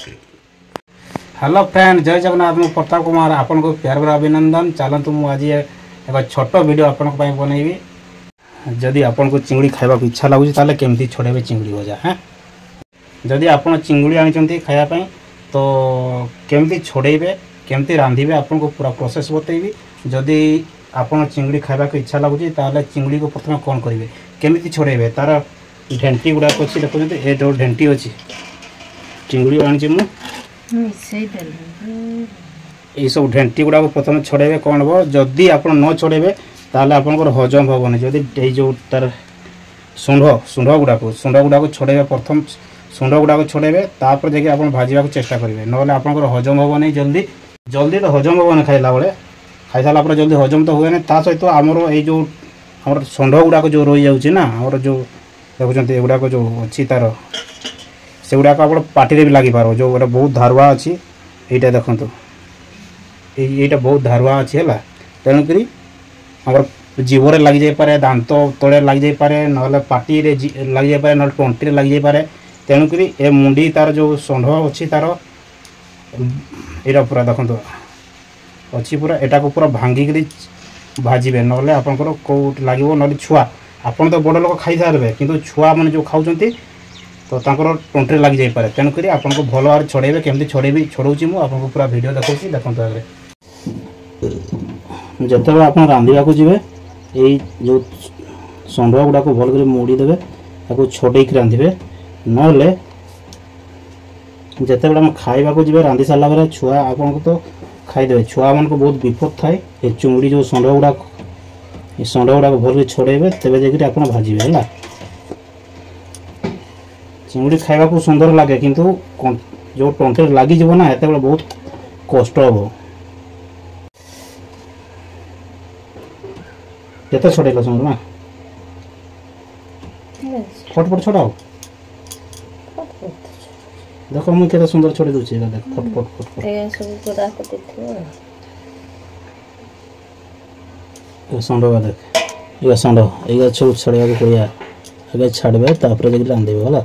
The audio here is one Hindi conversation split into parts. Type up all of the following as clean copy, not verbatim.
हेलो फ्रेंड, जय जगन्नाथ। मु प्रताप कुमार आपन को प्यार भरा अभिनंदन। चलतु मुझे एक छोट वीडियो आपण बनइबी। जदि आपन को चिंगुड़ी खाइबा इच्छा लगुच ताले केमती छोड़ेबे चिंगुड़ी भजा। हाँ, जदि आपन चिंगुड़ी आनी खायापी तो केमती छोड़ेबे केमती रांधिबे आपन को पूरा प्रोसेस बतैबी। जदि आपन चिंगुड़ी खाइबा इच्छा लगुच ताले चिंगुड़ी को प्रथम कौन करेंगे केमती छोड़ेबे तार ढेंटी गुड़ाक अच्छी देखुं ये जो ढेंटी अच्छी चिंगुड़ी आनी मु ये सब ढेंटी गुड़ाक प्रथम छड़ेबे कौन हम जदि आप न छड़ेबे ताले आपनकर हजम हेनी। जदि जो तार शुंढ गुड़ाक छड़ेबे प्रथम शुंढ गुड़ाक छड़ेबे तापर जाकि आप भाजवा चेष्टा करेंगे ना आपनकर हजम हेनी। जल्दी जल्दी तो हजम हेनी खाइला बेले खाई सारा पर जल्दी हजम तो हुए ता सहित आमर ये जो आम शुंढ गुड़ाक जो रही जाऊँगी ना आमर जो देखुं एगुड़ाक जो अच्छी तार से गुड़ाक आप पार्टी भी लगी पार जो बहुत धारुआ अच्छी यहाँ देखो ये बहुत धारुआ अच्छी है तेणुक आम जीवरे लग जापे दांत तले लग जापे ना पार्टी लग जापे ना टंटी लग जापे। तेणुक ए मुंडी तार जो षंढ अच्छी तार यहाँ पूरा देखो अच्छी पूरा यहाँ को पूरा भांगिक भाजबे ना आपंकर कौट लगे ना छुआ आपन तो बड़ लोक खाई सारे कि छुआ मैंने जो खाऊँ तो टंटी लग जापे। तेणुक आपन को भल भाव छड़ेबे केमती छड़ेबी छड़ौची मुझे पूरा वीडियो देखा देखो आगे जिते आप रांधा को जी ये जो षंढ गुड़ाक भल कर मोड़ीदे या छड़ेक रांधे ना जिते बड़े खाइबा को जी रांधि सारा छुआ आपन को तो खाईदे छुआ मान को बहुत विपद थाए ये चुंगड़ी जो षंढ गुड़ाक ये षंढ गुड़ाक भल छड़ेबे तेज जाकर आप भाजबे है। चिंगुड़ी खाइबा को सुंदर लगे किंतु जो टंटे लगिज ना एत बहुत कष्ट हम केते छड़ेल सुंदर ना फटफट छड़ाओ देखो मुझे केते सुंदर छड़े दूची देख फटफट फटफट षंढ देख ये षंढ ये सब छड़िया पड़िया आगे छाड़बे तापर जाके रांधबे है।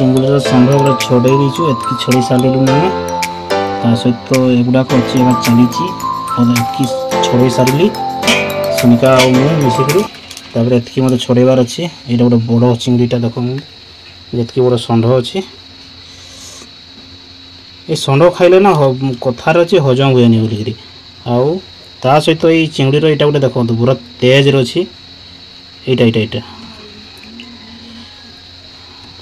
चिंगुड़ी षंढ गुड़ा छड़े दीचु एतकी छड़ी सारू ना सहित एगुड़ाक अच्छी चली छड़े सारे सुनिका मिसिक एतकी मतलब छड़ेबार अच्छे यहाँ गोटे बड़ चिंगड़ीटा देख जी बड़ षंढ अच्छी ये षंढ खाइले ना कथार अच्छे हजम हुए बोलिकी आउ ता सहित ये चिंगुड़ीर यहाँ गोटे देखो पूरा तेज अच्छी यहाँ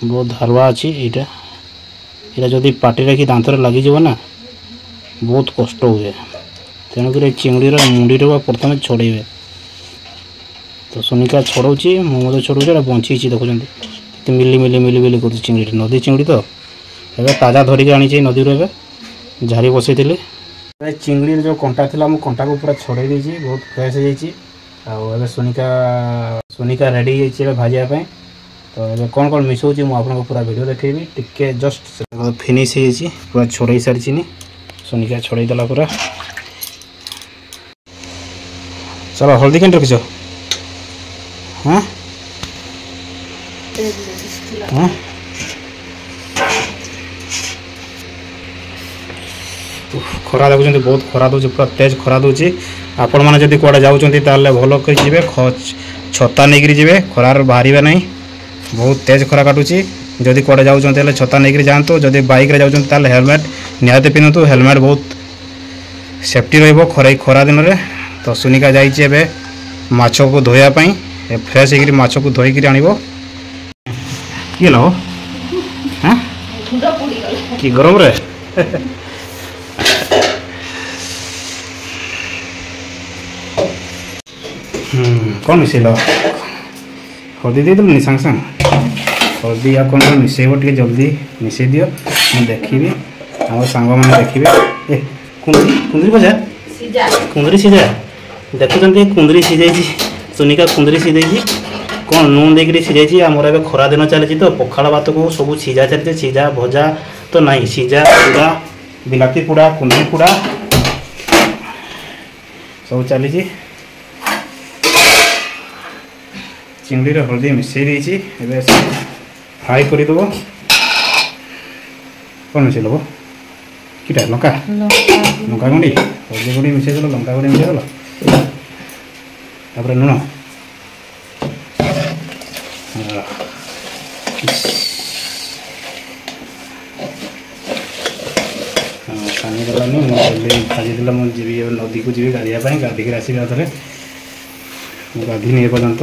बहुत धारुआ अच्छी यहाँ जदि पार्टी कि दांतर लगिज ना बहुत कष्ट हुए। तेणुक चिंगुड़ीर मुंडी प्रथम छड़ेबे तो सुनिका छड़ाऊँगी मुझे छड़ाऊँ बंची देखुं मिली मिली मिली मिली कर चिंगड़ी नदी चिंगड़ी तो ये ताजा धरिक आनी नदी झारी बसई चिंगड़ी जो कंटा था मुझे कंटा को पूरा छड़े देती बहुत फ्रेश हो सुनिका रेडी हो भाजापी। तो ये कौन कौन मिसाऊँ मुझे पूरा वीडियो देखेबी टिके जस्ट फिनिश हो पूरा छड़े सारी सुनिका छड़े देला पूरा। चलो हल्दी केन रखिछ हाँ हाँ खरा देखुं बहुत खरा दूसरी पूरा तेज खरा दूसरी आपण मैंने जब कड़े जाऊँच भल कर जी छता नहीं जी खरार बाहर नहीं बहुत तेज खरा काटुची जदि कड़े जाऊँ छता नहीं जातु जदि बाइक रे जाऊँ हेलमेट निहाती पिंधतु हेलमेट बहुत सेफ्टी रहिबो खरा दिन रे। तो सुनिका जाइए एबे माछ को धोया पाई फ्रेश होकर माछ को धोईक आनिबो। किए लो हाँ कि गरम रे कौन मिसेल हल्दी दे देलुनि सांग सांग हल्दी आ कौन मिसेब टे जल्दी मिसई दियो मैं देखी आम सांग मैंने देखिए ए कुंदरी भजा कुंदरी सीझा देखुं कुंदरी सीझे सुनिका कुंदरी सीझे कौन नून देकर सीझे आमर ए खरा दिन चली तो पखाड़ भात को सब सीझा चलती सीझा भजा तो नहीं सीझा पोड़ा बिलाती पोड़ा कुंदरी पोड़ा सब चली चिंगड़ी हल्दी मिसई देती फ्राए करदेव कौन मिसई देव किटा लंका लंका गुंडी हल्दी गुंडी मिसई देल लंका गुंडी मिसई देल तापर लुण पानी देलानी मुझे भाजीदेला मुझे जी नदी को जी गाधिया गाधिक आसबि आधे गाधी नहीं पर्यंत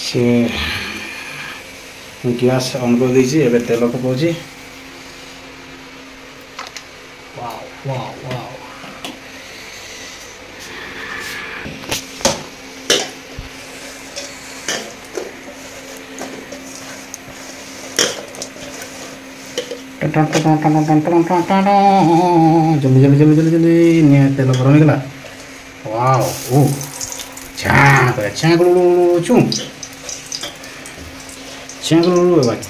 से गैस ऑन कर दी तेल पकाऊँ जल्दी जल्दी जल्दी जल्दी जल्दी तेल गरम हो गला वाओ ओ छू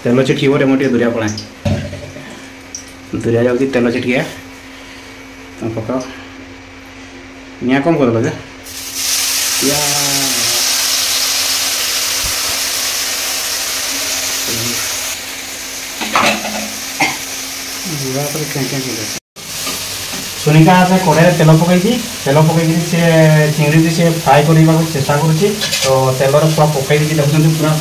तेल छिटकी रे मुझे दुरिया पड़ा दुरिया जाऊँगी तेल छिटकिया पकाओ निया कम कर लगे सुनिका से कड़े तेल पकई से चिंगड़ी से फ्राए करने को चेष्टा करुँची तो तेल पूरा पकई देखते पूरा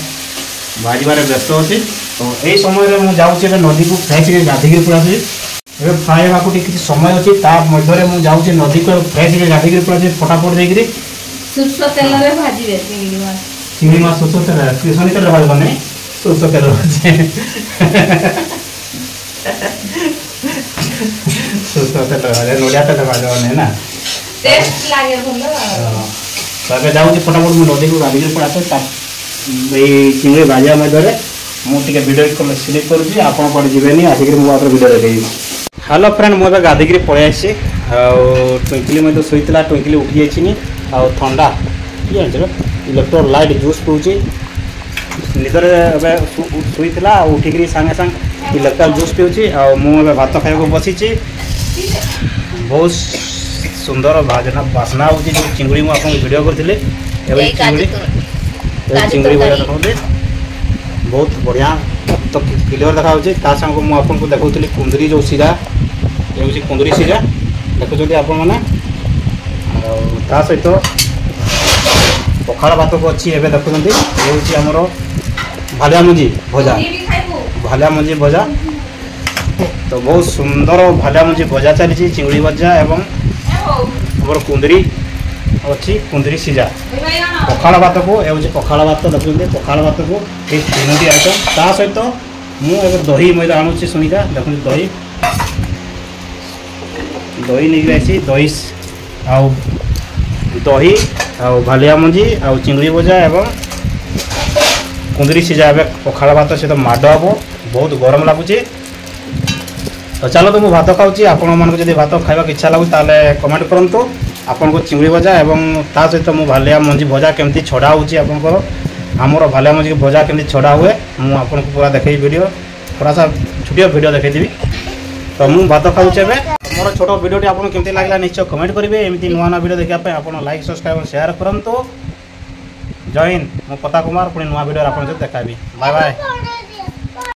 भाजबार व्यस्त अच्छे तो यही समय मुझे जाऊँगी नदी को फ्रेश गाधिक पड़ा फ्राए होगा किसी समय अच्छी मध्य मुझे जाऊँगी नदी को फ्रेश गाधिक पड़ा फटाफट देकर चिंगड़ी माछ सोर्ष तेल किसनी तेल भाजब नहीं सोर्ष तेल सोर्ष तेल भाजे नड़िया तेल भाजब नहीं ना तो जाऊँगी फटाफट मुझे नदी को गाधिक पड़ा चिंगड़ी भाजा मध्य मुझे वीडियो सिलेक्ट करुँची आप जी आसिक मुझे वीडियो देखी। हेलो फ्रेंड मुझे गाधिक पलि आसी ट्विंकली मैं शोला ट्विंकली उठी जाइए ठंडा किए इलेक्ट्रोलाइट जूस पीऊँची निदर शोला उठिक सागे सागे इलेक्ट्रोल जूस पीऊँची मुझे भात खाया बसी बहुत सुंदर बासना हो चिंगड़ी मुझे वीडियो करी चिंगड़ी भजा देखते बहुत बढ़िया तो क्लियर देखा मुझे आपको देखी कुंदरी जो सीझा ये कुंदरी सीझा देखुं आप सहित पखाड़ भात को अच्छी एवं देखुं ये आमर भालिया मंजी भजा तो बहुत सुंदर भालिया मंजी भजा चली चिंगड़ी भजा एवं आमर कुंदरी अच्छी कुंदरी सीझा पखाड़ भात को ये पखाड़ भात देखते पखाड़ भात को ये तीनोटी आइटम ता सहित मुझे दही मैदा आणुची सुनिका देखते दही दही नहीं आसी दही दही भालिया मंजी चिंगड़ी भजा एवं कुंदरी सीझा पखाड़ भात सहित माड हम बहुत गरम लगुच तो चलो तो मुझे भात खाऊँ आपण मानक जब भात खावा इच्छा लगुच कमेंट करूँ आपन को चिंगड़ी भजा एवं ता सहित मु भालिया मंजी भजा केमती छड़ा होची आपनकर आमर भालिया मंजी भजा केमती छड़ा हुए मु आपन को पूरा देखई वीडियो थोड़ा सा छोटिया वीडियो देखई देबी तो मु भात खाऊचे बे मोर छोटो वीडियो टी आपन केमती लागला निश्चय कमेंट करिवे एमती नुआ नुआ वीडियो देखा पे आपन लाइक सब्सक्राइब शेयर करंतो जय हिंद मु पता कुमार पुणी नुआ वीडियो आपन से देखाबी बाय बाय।